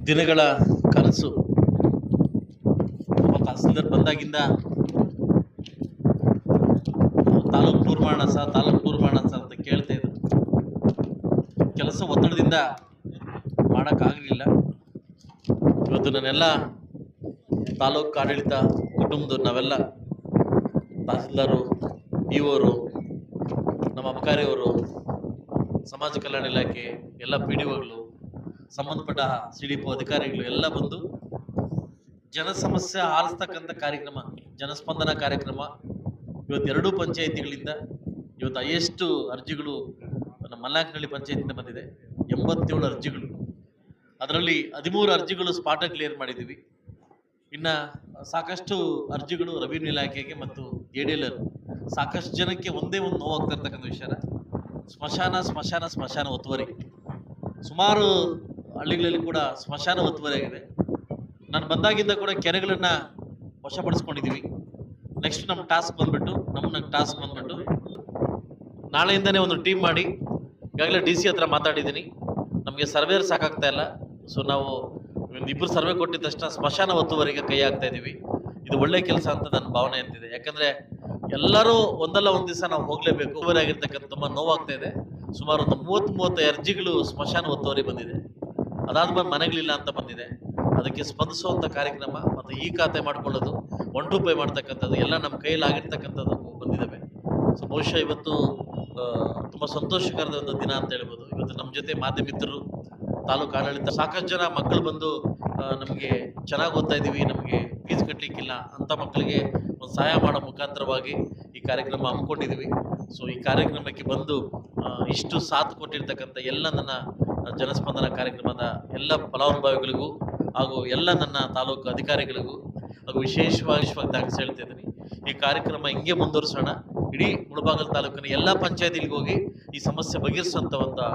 ದಿನಗಳ ಕನಸು. ತಹಸೀಲ್ದಾರ್ ಬಂದಾಗಿಂದ ತಾಲೂಕು ಟೂರ್ ಮಾಡೋಣ ಸರ್ ಅಂತ ಕೇಳ್ತಾ ಇದ್ರು. ಕೆಲಸ ಒತ್ತಡದಿಂದ ಮಾಡೋಕ್ಕಾಗಲಿಲ್ಲ. ಇವತ್ತು ನನ್ನೆಲ್ಲ ತಾಲೂಕು ಆಡಳಿತ ಕುಟುಂಬದ ನಾವೆಲ್ಲ ತಹಸೀಲ್ದಾರು, ಇವರು, ನಮ್ಮ ಅಬಕಾರಿಯವರು, ಸಮಾಜ ಕಲ್ಯಾಣ ಇಲಾಖೆ ಎಲ್ಲ PDOಗಳು, ಸಂಬಂಧಪಟ್ಟ CDPO ಅಧಿಕಾರಿಗಳು ಎಲ್ಲ ಬಂದು ಜನ ಸಮಸ್ಯೆ ಆಲಿಸ್ತಕ್ಕಂಥ ಕಾರ್ಯಕ್ರಮ, ಜನಸ್ಪಂದನ ಕಾರ್ಯಕ್ರಮ ಇವತ್ತು ಎರಡೂ ಪಂಚಾಯಿತಿಗಳಿಂದ ಇವತ್ತು ಹೈಯೆಸ್ಟ್ ಅರ್ಜಿಗಳು ನಮ್ಮ ಮಲ್ನಾಯಕನಹಳ್ಳಿ ಪಂಚಾಯತಿಯಿಂದ ಬಂದಿದೆ. 87 ಅರ್ಜಿಗಳು. ಅದರಲ್ಲಿ 13 ಅರ್ಜಿಗಳು ಸ್ಪಾಟ್ ಕ್ಲಿಯರ್ ಮಾಡಿದ್ದೀವಿ. ಇನ್ನು ಸಾಕಷ್ಟು ಅರ್ಜಿಗಳು ರೆವಿನ್ಯೂ ಇಲಾಖೆಗೆ ಮತ್ತು ADLR. ಸಾಕಷ್ಟು ಜನಕ್ಕೆ ಒಂದೇ ಒಂದು ನೋವಾಗ್ತಾ ಇರ್ತಕ್ಕಂಥ ವಿಷಯ ಸ್ಮಶಾನ ಒತ್ತುವರಿ. ಸುಮಾರು ಹಳ್ಳಿಗಳಲ್ಲಿ ಕೂಡ ಸ್ಮಶಾನ ಒತ್ತುವರಿ ಆಗಿದೆ. ನಾನು ಬಂದಾಗಿಂದ ಕೂಡ ಕೆರೆಗಳನ್ನು ವಶಪಡಿಸ್ಕೊಂಡಿದ್ದೀವಿ. ನೆಕ್ಸ್ಟ್ ನಮ್ಮ ಟಾಸ್ಕ್ ಬಂದ್ಬಿಟ್ಟು ನಾಳೆಯಿಂದನೇ ಒಂದು ಟೀಮ್ ಮಾಡಿ, ಈಗಾಗಲೇ DC ಹತ್ರ ಮಾತಾಡಿದ್ದೀನಿ. ನಮಗೆ ಸರ್ವೇರ್ ಸಾಕಾಗ್ತಾ ಇಲ್ಲ. ಸೊ ನಾವು ಇಬ್ಬರು ಸರ್ವೆ ಕೊಟ್ಟಿದ್ದ ತಕ್ಷಣ ಸ್ಮಶಾನ ಒತ್ತುವರಿಗೆ ಕೈ ಹಾಕ್ತಾ ಇದ್ದೀವಿ. ಇದು ಒಳ್ಳೆ ಕೆಲಸ ಅಂತ ನನ್ನ ಭಾವನೆ ಅಂತಿದೆ. ಯಾಕಂದರೆ ಎಲ್ಲರೂ ಒಂದಲ್ಲ ಒಂದು ದಿವಸ ನಾವು ಹೋಗಲೇಬೇಕು. ಒತ್ತುವರಿ ಆಗಿರ್ತಕ್ಕಂಥ ತುಂಬ ನೋವಾಗ್ತಾ ಇದೆ. ಸುಮಾರು ಒಂದು 30-35 ಅರ್ಜಿಗಳು ಸ್ಮಶಾನ ಒತ್ತುವರಿ ಬಂದಿದೆ. ಅದಾದ್ಮೇಲೆ ಮನೆಗಳಿಲ್ಲ ಅಂತ ಬಂದಿದೆ. ಅದಕ್ಕೆ ಸ್ಪಂದಿಸುವಂಥ ಕಾರ್ಯಕ್ರಮ ಮತ್ತು ಈ ಖಾತೆ ಮಾಡ್ಕೊಳ್ಳೋದು, 1 to 5 ಮಾಡ್ತಕ್ಕಂಥದ್ದು ಎಲ್ಲ ನಮ್ಮ ಕೈಯಲ್ಲಿ ಆಗಿರ್ತಕ್ಕಂಥದ್ದು ಬಂದಿದ್ದಾವೆ. ಸೊ ಬಹುಶಃ ಇವತ್ತು ತುಂಬ ಸಂತೋಷಕರದ ಒಂದು ದಿನ ಅಂತ ಹೇಳ್ಬೋದು. ಇವತ್ತು ನಮ್ಮ ಜೊತೆ ಮಾಧ್ಯಮಿತರು, ತಾಲೂಕು ಆಡಳಿತ, ಸಾಕಷ್ಟು ಜನ ಮಕ್ಕಳು ಬಂದು ನಮಗೆ ಚೆನ್ನಾಗಿ ಓದ್ತಾ ಇದ್ದೀವಿ, ನಮಗೆ ಫೀಸ್ ಕಟ್ಟಲಿಕ್ಕಿಲ್ಲ ಅಂಥ ಮಕ್ಕಳಿಗೆ ಒಂದು ಸಹಾಯ ಮಾಡೋ ಮುಖಾಂತರವಾಗಿ ಈ ಕಾರ್ಯಕ್ರಮ ಹಮ್ಮಿಕೊಂಡಿದ್ದೀವಿ. ಸೊ ಈ ಕಾರ್ಯಕ್ರಮಕ್ಕೆ ಬಂದು ಇಷ್ಟು ಸಾಥ್ ಕೊಟ್ಟಿರ್ತಕ್ಕಂಥ ಎಲ್ಲ ನನ್ನ ಜನಸ್ಪಂದನ ಕಾರ್ಯಕ್ರಮದ ಎಲ್ಲ ಫಲಾನುಭವಿಗಳಿಗೂ ಹಾಗೂ ಎಲ್ಲ ನನ್ನ ತಾಲೂಕು ಅಧಿಕಾರಿಗಳಿಗೂ ಹಾಗೂ ವಿಶೇಷವಾಗಿ ಥ್ಯಾಂಕ್ಸ್ ಹೇಳ್ತಾ ಇದ್ದೀನಿ. ಈ ಕಾರ್ಯಕ್ರಮ ಹಿಂಗೆ ಮುಂದುವರಿಸೋಣ. ಇಡೀ ಮುಳಬಾಗಿಲು ತಾಲೂಕಿನ ಎಲ್ಲ ಪಂಚಾಯತಿಗಳಿಗೆ ಹೋಗಿ ಈ ಸಮಸ್ಯೆ ಬಗೆಹರಿಸುವಂಥ ಒಂದು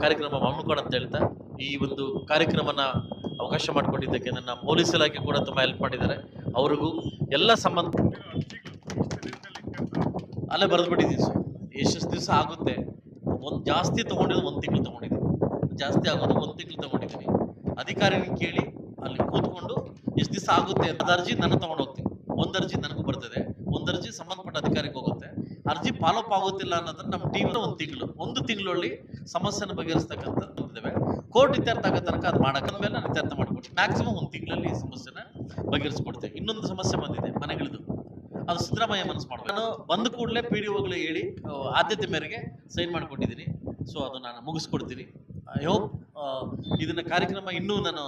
ಕಾರ್ಯಕ್ರಮ ಹಮ್ಮಿಕೊಳ್ಳ ಅಂತ ಹೇಳ್ತಾ, ಈ ಒಂದು ಕಾರ್ಯಕ್ರಮನ ಅವಕಾಶ ಮಾಡಿಕೊಟ್ಟಿದ್ದಕ್ಕೆ ನನ್ನ ಪೊಲೀಸ್ ಇಲಾಖೆ ಕೂಡ ತುಂಬ ಹೆಲ್ಪ್ ಮಾಡಿದ್ದಾರೆ. ಅವ್ರಿಗೂ ಎಲ್ಲ ಸಂಬಂಧ ಅಲ್ಲೇ ಬರೆದ್ಬಿಟ್ಟಿದ್ದೀವಿ ಸರ್. ಎಷ್ಟು ದಿವಸ ಆಗುತ್ತೆ, ಒಂದು ಜಾಸ್ತಿ ತೊಗೊಂಡಿದ್ದು 1 ತಿಂಗಳು ತೊಗೊಂಡಿದ್ದೀನಿ, ಜಾಸ್ತಿ ಆಗೋದು 1 ತಿಂಗಳು ತೊಗೊಂಡಿದ್ದೀನಿ. ಅಧಿಕಾರಿನ ಕೇಳಿ ಅಲ್ಲಿ ಕೂತ್ಕೊಂಡು ಎಷ್ಟು ದಿವಸ ಆಗುತ್ತೆ ಅಂತ ಅರ್ಜಿ ನಾನು ತೊಗೊಂಡು ಹೋಗ್ತೀನಿ. 1 ಅರ್ಜಿ ನನಗೂ ಬರ್ತದೆ, 1 ಅರ್ಜಿ ಸಂಬಂಧಪಟ್ಟ ಅಧಿಕಾರಿಗೆ ಹೋಗುತ್ತೆ. ಅರ್ಜಿ ಫಾಲೋಅಪ್ ಆಗೋದಿಲ್ಲ ಅನ್ನೋದನ್ನ ನಮ್ಮ ಟೀಮ್ 1 ತಿಂಗಳಲ್ಲಿ ಸಮಸ್ಯೆನ ಬಗೆಹರಿಸ್ತಕ್ಕಂಥದ್ದು ಇದ್ದಾವೆ. ಕೋರ್ಟ್ ಇತ್ಯರ್ಥ ಆಗೋ ತನಕ ಅದು ಮಾಡೋಕ್ಕಾದ ಮೇಲೆ ನಾನು ಇತ್ಯರ್ಥ ಮಾಡ್ಕೊಡ್ತೀನಿ. ಮ್ಯಾಕ್ಸಿಮಮ್ 1 ತಿಂಗಳಲ್ಲಿ ಸಮಸ್ಯೆನ ಬಗೆಹರಿಸ್ಕೊಡ್ತೇವೆ. ಇನ್ನೊಂದು ಸಮಸ್ಯೆ ಬಂದಿದೆ ಮನೆಗಳದ್ದು, ಅದು ಸಿದ್ದರಾಮಯ್ಯ ಮನಸ್ಸು ಮಾಡಬೇಕು. ನಾನು ಬಂದ ಕೂಡಲೇ PDOಗಳು ಹೇಳಿ ಆದ್ಯತೆ ಮೇರೆಗೆ ಸೈನ್ ಮಾಡಿಕೊಟ್ಟಿದ್ದೀನಿ. ಸೊ ಅದು ನಾನು ಮುಗಿಸ್ಕೊಡ್ತೀನಿ. ಐ ಹೋಪ್ ಇದನ್ನ ಕಾರ್ಯಕ್ರಮ ಇನ್ನೂ ನಾನು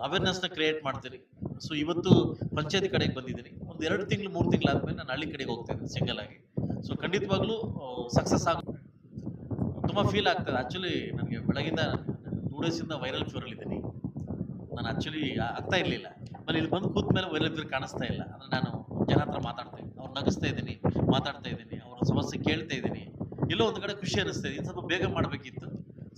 ಅವೇರ್ನೆಸ್ನ ಕ್ರಿಯೇಟ್ ಮಾಡ್ತೀನಿ. ಸೊ ಇವತ್ತು ಪಂಚಾಯತಿ ಕಡೆಗೆ ಬಂದಿದ್ದೀನಿ. ಒಂದು 2 ತಿಂಗಳು 3 ತಿಂಗಳು ಆದಮೇಲೆ ನಾನು ಹಳ್ಳಿ ಕಡೆಗೆ ಹೋಗ್ತೇನೆ ಸಿಂಗಲ್ ಆಗಿ. ಸೊ ಖಂಡಿತವಾಗ್ಲೂ ಸಕ್ಸಸ್ ತುಂಬ ಫೀಲ್ ಆಗ್ತದೆ. ಆ್ಯಕ್ಚುಲಿ ನನಗೆ ಬೆಳಗಿಂದ 2 ಡೇಸಿಂದ ವೈರಲ್ ಫೀವರಲ್ಲಿದ್ದೀನಿ. ನಾನು ಆ್ಯಕ್ಚುಲಿ ಆಗ್ತಾ ಇರಲಿಲ್ಲ. ಆಮೇಲೆ ಇಲ್ಲಿ ಬಂದು ಕೂತ ಮೇಲೆ ವೈರಲ್ ಫೀವರ್ ಕಾಣಿಸ್ತಾ ಇಲ್ಲ. ಅಂದರೆ ನಾನು ಜನ ಹತ್ರ ಮಾತಾಡ್ತಾ ಇದ್ದೀನಿ, ಅವ್ರು ನಗಿಸ್ತಾ ಇದ್ದೀನಿ, ಮಾತಾಡ್ತಾ ಇದ್ದೀನಿ, ಅವ್ರ ಸಮಸ್ಯೆ ಕೇಳ್ತಾ ಇದ್ದೀನಿ. ಎಲ್ಲೋ ಒಂದು ಕಡೆ ಖುಷಿ ಅನ್ನಿಸ್ತಾ ಇದೆ. ಸ್ವಲ್ಪ ಬೇಗ ಮಾಡಬೇಕಿತ್ತು.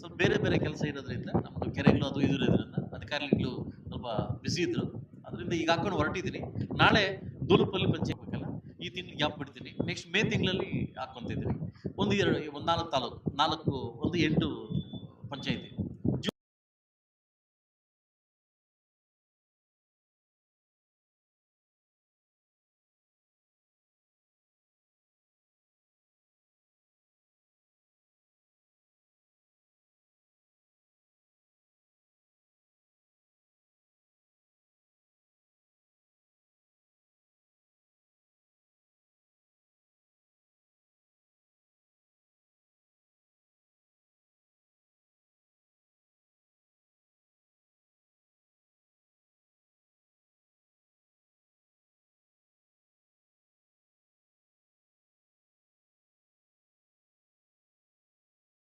ಸ್ವಲ್ಪ ಬೇರೆ ಕೆಲಸ ಇರೋದ್ರಿಂದ ನಮ್ಮದು ಕೆರೆಗಳು ಅದು ಇದು ಇರೋದ್ರಿಂದ ಅಧಿಕಾರಿಗಳು ಸ್ವಲ್ಪ ಬಿಸಿ ಇದ್ದರು. ಅದರಿಂದ ಈಗ ಹಾಕೊಂಡು ಹೊರಟಿದ್ದೀನಿ. ನಾಳೆ ದೂಲಪಲ್ಲಿ ಪಂಚಾಯತ್ ಬೇಕಲ್ಲ, ಈ ತಿಂಗಳು ಗ್ಯಾಪ್ ಬಿಡ್ತೀನಿ. ನೆಕ್ಸ್ಟ್ ಮೇ ತಿಂಗಳಲ್ಲಿ ಹಾಕ್ಕೊತಿದ್ದೀನಿ. 4 ತಾಲೂಕು, 8 ಪಂಚಾಯತಿ